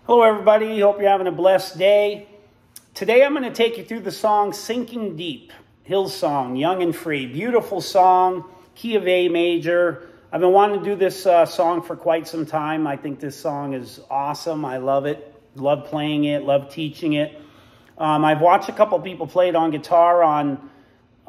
Hello everybody, hope you're having a blessed day. Today I'm going to take you through the song Sinking Deep, Hillsong, Young and Free. Beautiful song, key of A major. I've been wanting to do this song for quite some time. I think this song is awesome. I love it, love playing it, love teaching it. I've watched a couple people play it on guitar on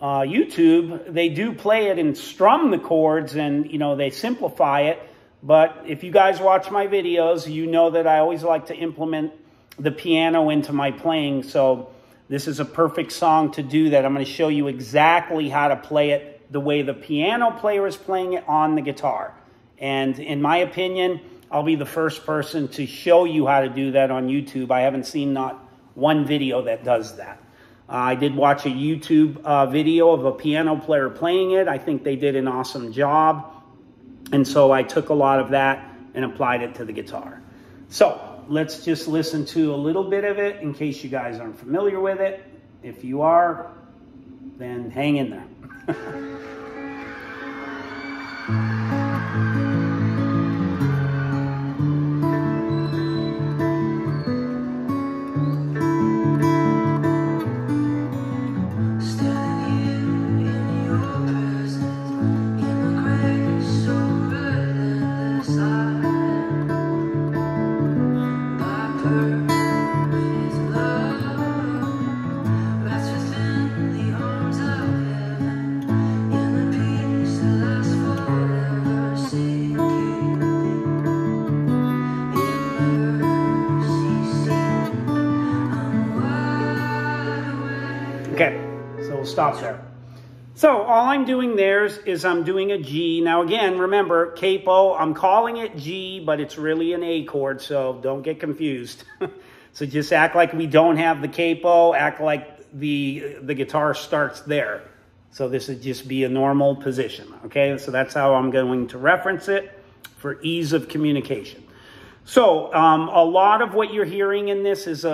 YouTube. They do play it and strum the chords and, they simplify it. But if you guys watch my videos, you know that I always like to implement the piano into my playing. So this is a perfect song to do that. I'm going to show you exactly how to play it the way the piano player is playing it on the guitar. And in my opinion, I'll be the first person to show you how to do that on YouTube. I haven't seen not one video that does that. I did watch a YouTube video of a piano player playing it. I think they did an awesome job. And so I took a lot of that and applied it to the guitar. So let's just listen to a little bit of it in case you guys aren't familiar with it. If you are, then hang in there. Okay, so we'll stop there. So all I'm doing there is I'm doing a G. Now again, remember, capo, I'm calling it G, but it's really an A chord, so don't get confused. So just act like we don't have the capo, act like the guitar starts there. So this would just be a normal position, okay? So that's how I'm going to reference it for ease of communication. So a lot of what you're hearing in this is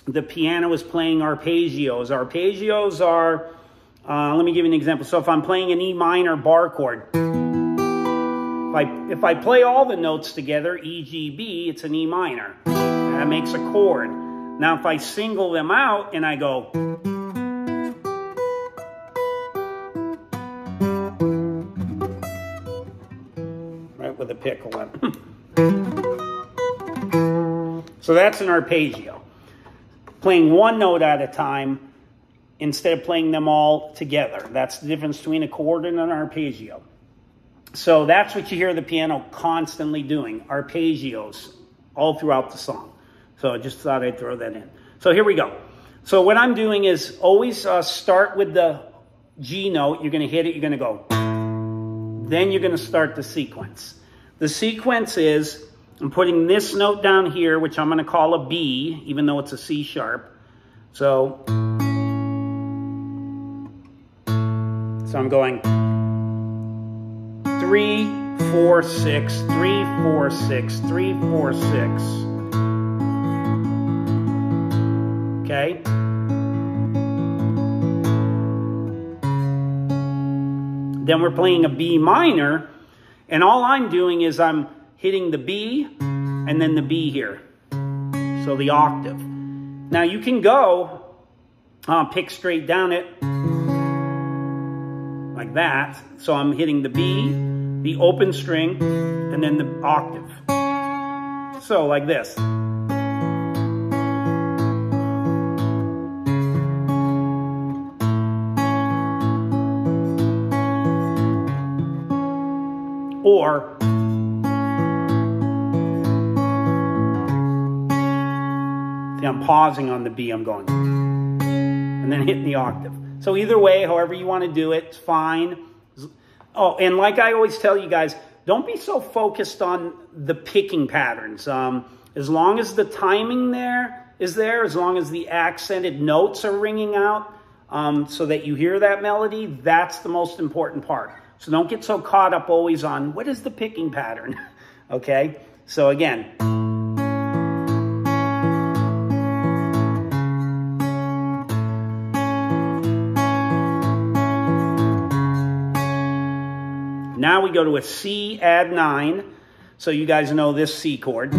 the piano is playing arpeggios. Arpeggios are, let me give you an example. So if I'm playing an E minor bar chord, if I play all the notes together, E, G, B, it's an E minor. That makes a chord. Now if I single them out and I go, right with a pick one. So that's an arpeggio. Playing one note at a time instead of playing them all together. That's the difference between a chord and an arpeggio. So that's what you hear the piano constantly doing, arpeggios, all throughout the song. So I just thought I'd throw that in. So here we go. So what I'm doing is always start with the G note. You're going to hit it. You're going to go. Then you're going to start the sequence. The sequence is, I'm putting this note down here, which I'm going to call a B, even though it's a C sharp. So I'm going 3, 4, 6, 3, 4, 6, 3, 4, 6. Okay? Then we're playing a B minor, and all I'm doing is I'm hitting the B and then the B here. So the octave. Now you can go pick straight down it like that. So I'm hitting the B, the open string, and then the octave. So like this. Or I'm pausing on the B, I'm going, and then hitting the octave. So either way, however you want to do it, it's fine. Oh, and like I always tell you guys, don't be so focused on the picking patterns. As long as the timing is there, as long as the accented notes are ringing out, so that you hear that melody, that's the most important part. So don't get so caught up always on, what is the picking pattern? Okay, so again. Now we go to a C add 9. So you guys know this C chord.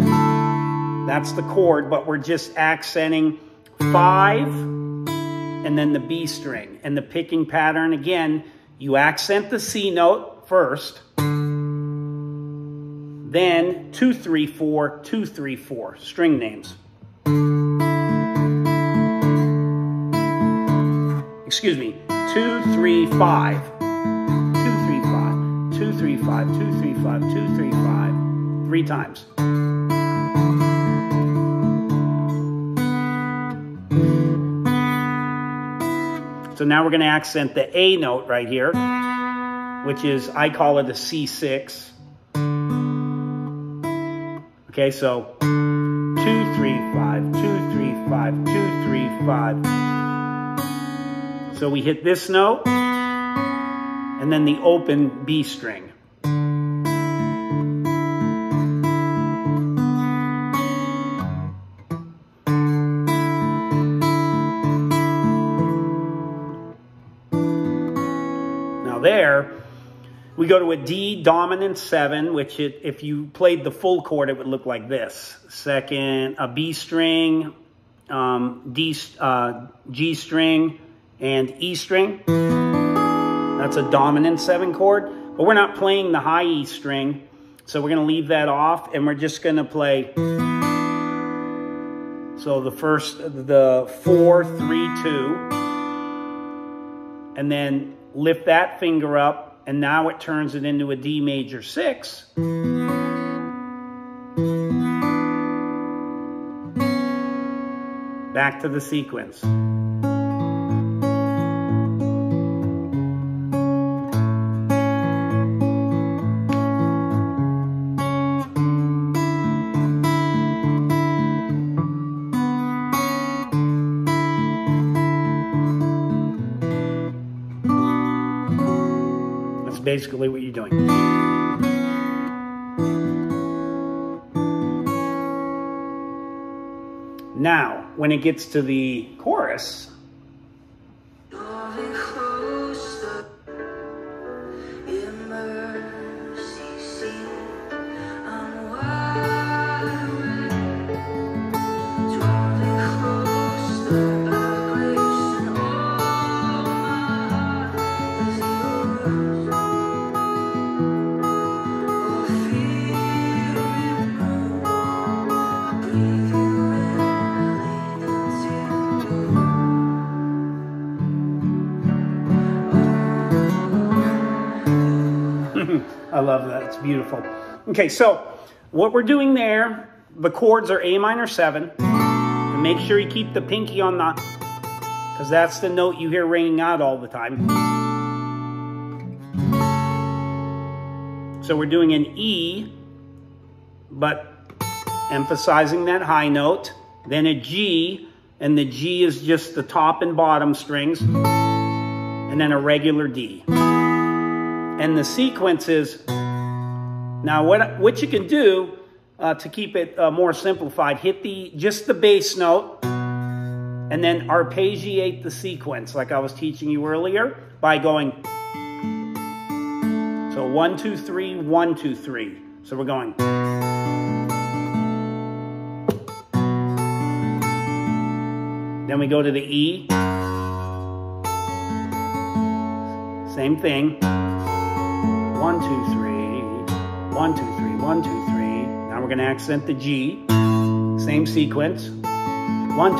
That's the chord, but we're just accenting 5 and then the B string. And the picking pattern, again, you accent the C note first, then 2, 3, 4, 2, 3, 4, string names. Excuse me, 2, 3, 5, 2, 3, 5, 2, 3, 5, 2, 3, 5, 2, 3, 5, 3 times. So now we're going to accent the A note right here, which is, I call it a C6. Okay, so 2, 3, 5, 2, 3, 5, 2, 3, 5. So we hit this note, and then the open B string. Now there, we go to a D dominant 7, which if you played the full chord, it would look like this. Second, a B string, G string, and E string. That's a dominant 7 chord, but we're not playing the high E string, so we're going to leave that off, and we're just going to play. So the 4, 3, 2, and then lift that finger up, and now it turns it into a D major 6. Back to the sequence. Basically what you're doing. Now, when it gets to the chorus, I love that. It's beautiful. Okay, so what we're doing there, the chords are A minor 7. And make sure you keep the pinky on the, because that's the note you hear ringing out all the time. So we're doing an E, but emphasizing that high note. Then a G, and the G is just the top and bottom strings. And then a regular D. And the sequence is, now what you can do to keep it more simplified, hit just the bass note and then arpeggiate the sequence like I was teaching you earlier by going, so 1, 2, 3, 1, 2, 3. So we're going. Then we go to the E. Same thing. 1, 2, 3, 1, 2, 3, 1, 2, 3. Now we're going to accent the G. Same sequence. 1, 2,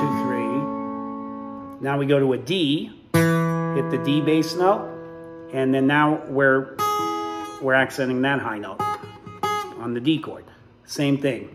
3. Now we go to a D. Hit the D bass note. And then now we're accenting that high note on the D chord. Same thing.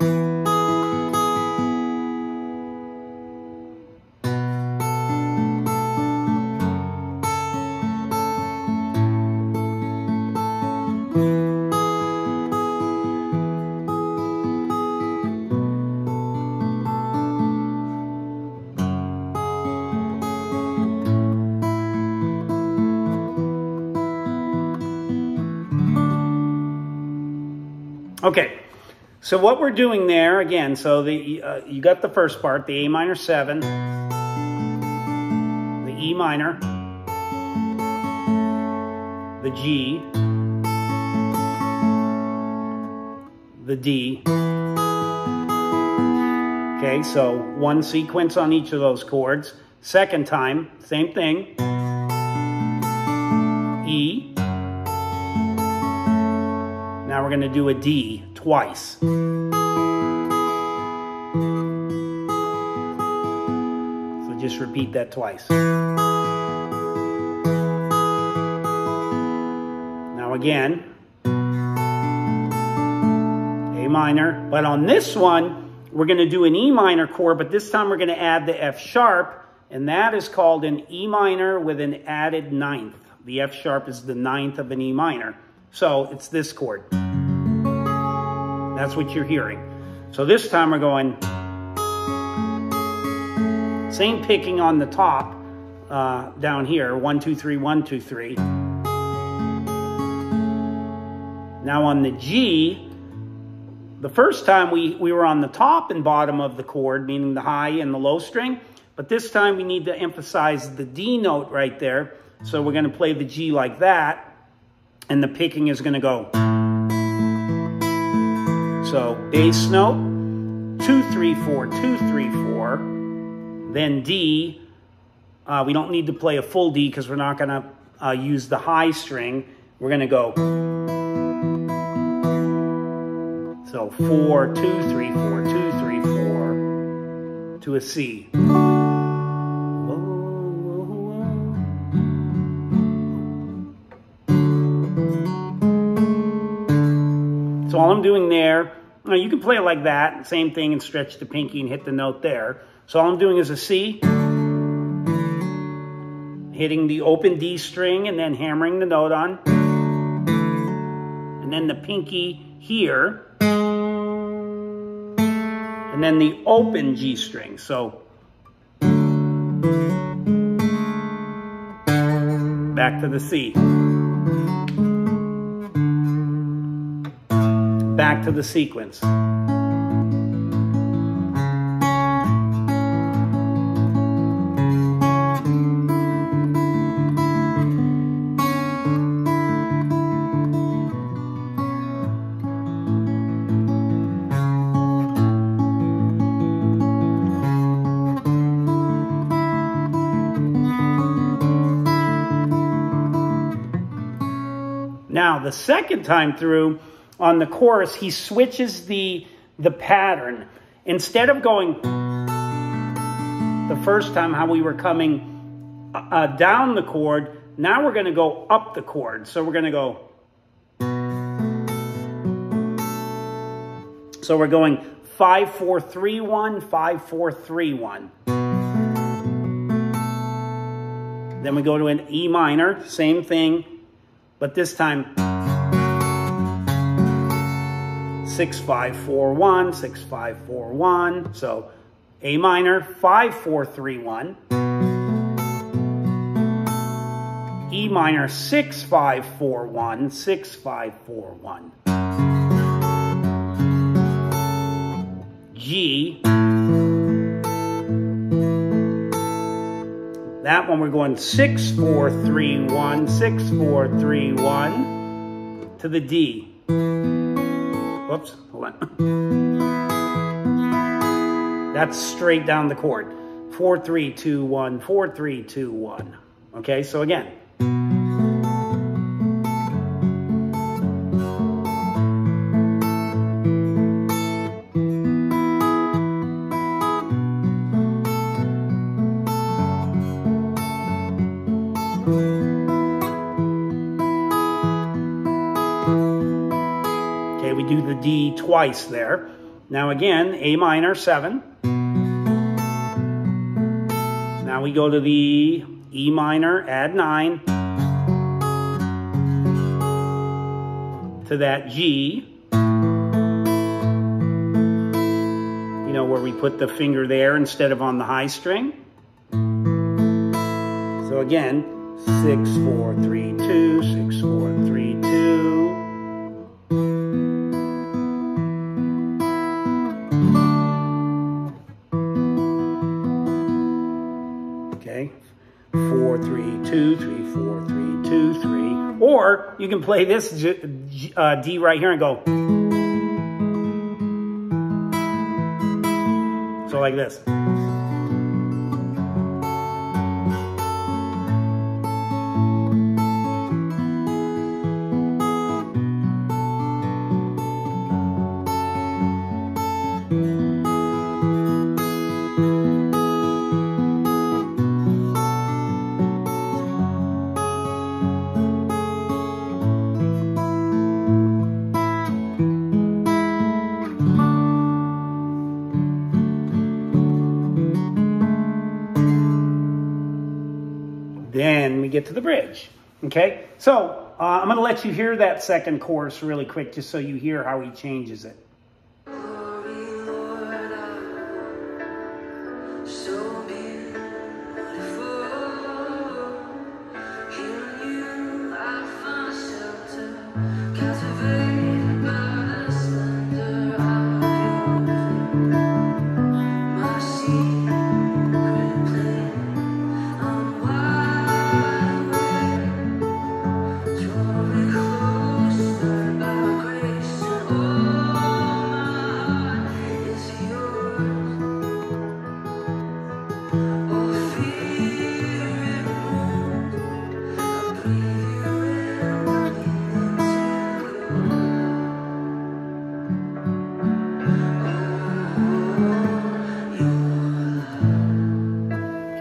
Okay, so what we're doing there, again, so you got the first part, the A minor 7, the E minor, the G, the D, Okay, so one sequence on each of those chords. Second time, same thing. E. Now we're going to do a D twice. So just repeat that twice. Now again, A minor. But on this one, we're going to do an E minor chord, but this time we're going to add the F sharp, and that is called an E minor with an added ninth. The F sharp is the ninth of an E minor. So it's this chord. That's what you're hearing. So this time we're going, same picking on the top down here, 1, 2, 3, 1, 2, 3. Now on the G, the first time we were on the top and bottom of the chord, meaning the high and the low string, but this time we need to emphasize the D note right there. So we're going to play the G like that, and the picking is going to go. So bass note, 2, 3, 4, 2, 3, 4, then D. We don't need to play a full D because we're not going to use the high string. We're going to go. So 4, 2, 3, 4, 2, 3, 4 to a C. So all I'm doing there, you can play it like that, same thing, and stretch the pinky and hit the note there. So all I'm doing is a C, hitting the open D string and then hammering the note on. And then the pinky here. And then the open G string. So back to the C. Back to the sequence. Now, the second time through, on the chorus, he switches the pattern. Instead of going the first time how we were coming down the chord, now we're going to go up the chord. So we're going to go. So we're going 5, 4, 3, 1, 5, 4, 3, 1. Then we go to an E minor, same thing, but this time 6, 5, 4, 1, 6, 5, 4, 1. So A minor, 5, 4, 3, 1. E minor, 6, 5, 4, 1, 6, 5, 4, 1. G. That one we're going 6, 4, 3, 1, 6, 4, 3, 1 to the D. Whoops, hold on. That's straight down the chord. 4, 3, 2, 1, 4, 3, 2, 1. Okay, so again. We do the D twice there. Now again, A minor, 7. Now we go to the E minor, add 9. To that G. You know, where we put the finger there instead of on the high string. So again, 6, 4, 3, 2, 6, 4, 3, 2. Okay, 4, 3, 2, 3, 4, 3, 2, 3. Or you can play this D right here and go. So like this. Then we get to the bridge, okay? So I'm going to let you hear that second chorus really quick just so you hear how he changes it.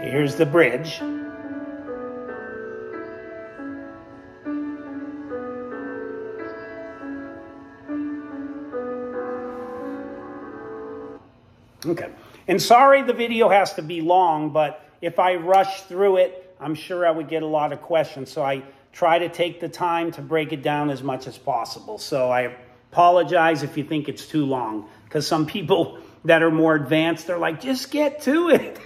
Here's the bridge. Okay. And sorry the video has to be long, but if I rush through it, I'm sure I would get a lot of questions. So I try to take the time to break it down as much as possible. So I apologize if you think it's too long, because some people that are more advanced, they're like, just get to it.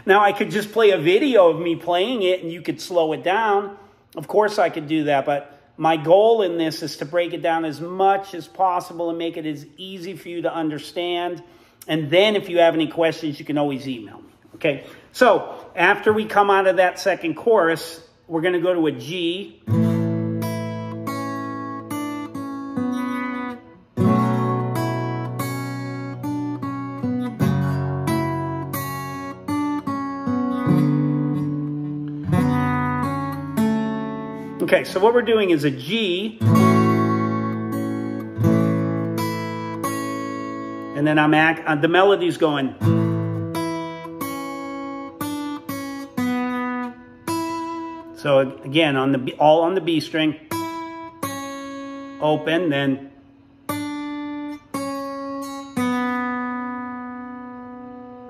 Now, I could just play a video of me playing it and you could slow it down. Of course, I could do that, but my goal in this is to break it down as much as possible and make it as easy for you to understand. And then if you have any questions, you can always email me, okay? So after we come out of that second chorus, we're going to go to a G. Okay, so what we're doing is a G, and then the melody's going. So again, all on the B string, open, then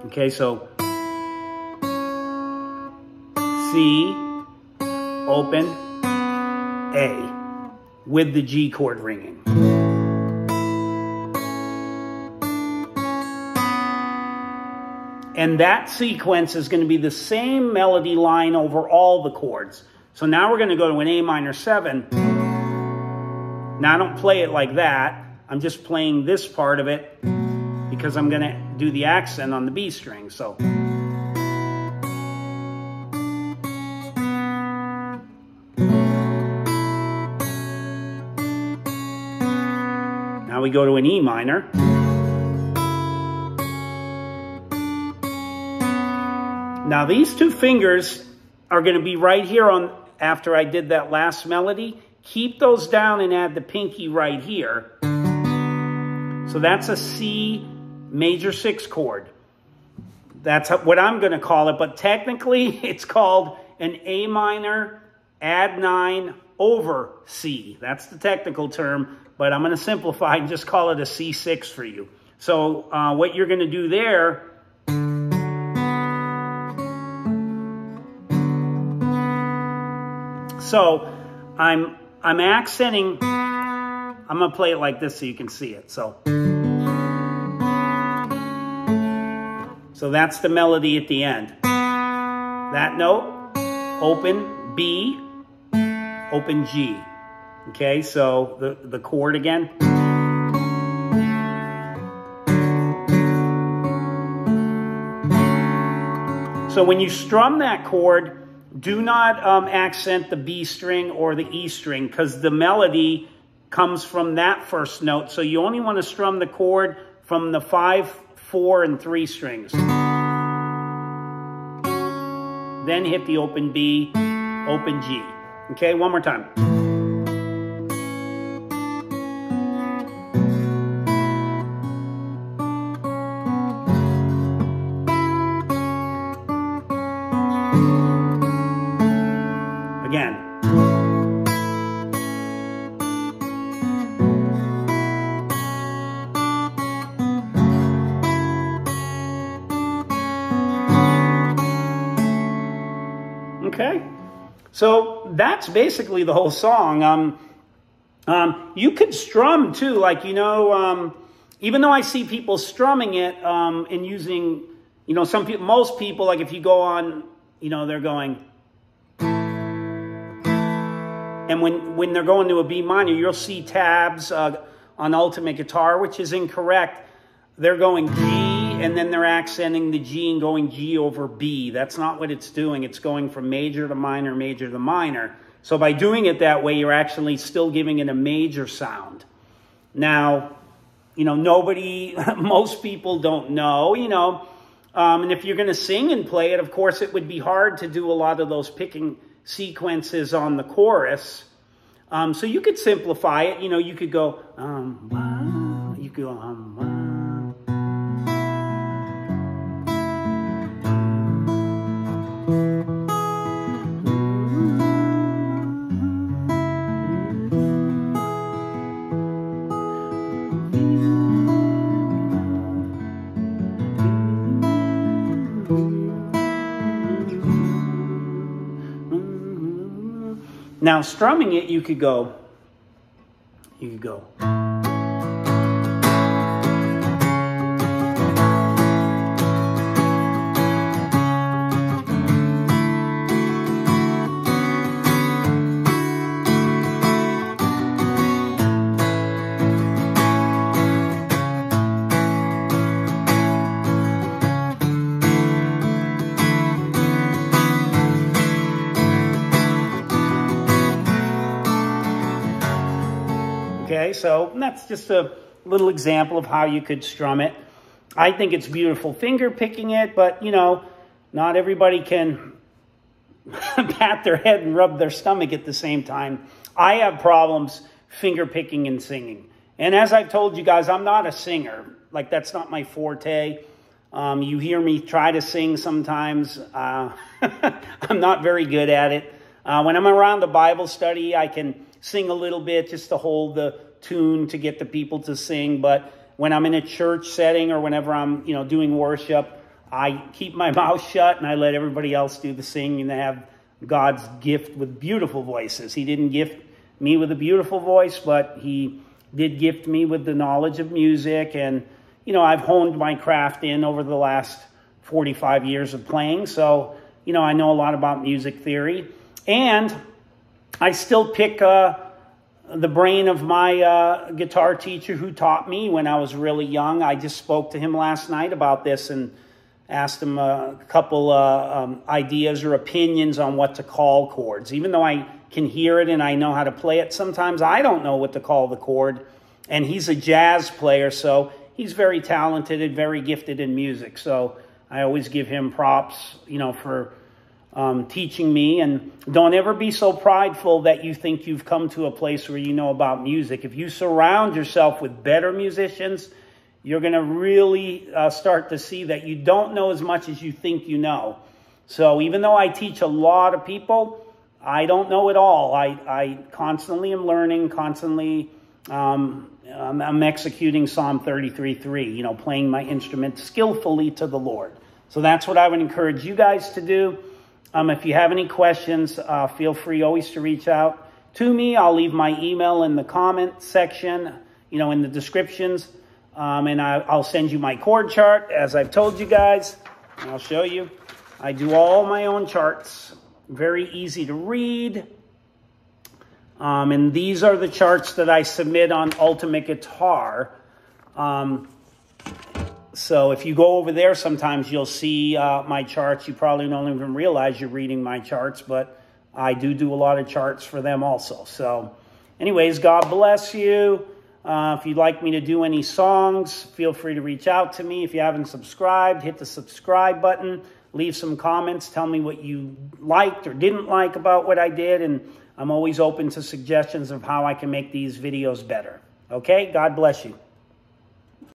okay, so C, open, A, with the G chord ringing. And that sequence is going to be the same melody line over all the chords. So now we're going to go to an A minor 7. Now I don't play it like that. I'm just playing this part of it because I'm going to do the accent on the B string. So now we go to an E minor. Now these two fingers are going to be right here on after I did that last melody. Keep those down and add the pinky right here. So that's a C major 6 chord. That's what I'm going to call it, but technically it's called an A minor add 9 over C. That's the technical term, but I'm going to simplify and just call it a C6 for you. So what you're going to do there, so I'm accenting, I'm going to play it like this so you can see it. So that's the melody at the end. That note, open B, open G. Okay, so the chord again. So when you strum that chord, do not accent the B string or the E string because the melody comes from that first note. So you only want to strum the chord from the 5 4 and 3 strings. Then hit the open B, open G. Okay, one more time. Again. Okay, so that's basically the whole song. You could strum too, like, you know, even though I see people strumming it and using, you know, some people, most people, like if you go on, you know, they're going, and when they're going to a B minor, you'll see tabs on Ultimate Guitar, which is incorrect. They're going G, and then they're accenting the G and going G over B. That's not what it's doing. It's going from major to minor, major to minor. So by doing it that way, you're actually still giving it a major sound. Now, you know, most people don't know, you know, and if you're going to sing and play it, of course, it would be hard to do a lot of those picking sequences on the chorus. So you could simplify it. You know, you could go, you could go, Now, strumming it, you could go. Okay, so that's just a little example of how you could strum it. I think it's beautiful finger picking it, but, you know, not everybody can pat their head and rub their stomach at the same time. I have problems finger picking and singing. And as I've told you guys, I'm not a singer. Like, that's not my forte. You hear me try to sing sometimes. I'm not very good at it. When I'm around the Bible study, I can sing a little bit just to hold the tune to get the people to sing. But when I'm in a church setting or whenever I'm, you know, doing worship, I keep my mouth shut and I let everybody else do the singing. And they have God's gift with beautiful voices. He didn't gift me with a beautiful voice, but he did gift me with the knowledge of music. And, you know, I've honed my craft in over the last 45 years of playing. So, you know, I know a lot about music theory. And I still pick the brain of my guitar teacher who taught me when I was really young. I just spoke to him last night about this and asked him a couple ideas or opinions on what to call chords. Even though I can hear it and I know how to play it, sometimes I don't know what to call the chord. And he's a jazz player, so he's very talented and very gifted in music. So I always give him props, you know, for teaching me. And don't ever be so prideful that you think you've come to a place where you know about music. If you surround yourself with better musicians, you're going to really start to see that you don't know as much as you think you know. So even though I teach a lot of people, I don't know it all. I constantly am learning, constantly I'm executing Psalm 33:3, you know, playing my instrument skillfully to the Lord. So that's what I would encourage you guys to do. If you have any questions, feel free always to reach out to me. I'll leave my email in the comment section, you know, in the descriptions. And I'll send you my chord chart, as I've told you guys. And I'll show you. I do all my own charts. Very easy to read. And these are the charts that I submit on Ultimate Guitar. So if you go over there, sometimes you'll see my charts. You probably don't even realize you're reading my charts, but I do a lot of charts for them also. So anyways, God bless you. If you'd like me to do any songs, feel free to reach out to me. If you haven't subscribed, hit the subscribe button. Leave some comments. Tell me what you liked or didn't like about what I did. And I'm always open to suggestions of how I can make these videos better. Okay? God bless you.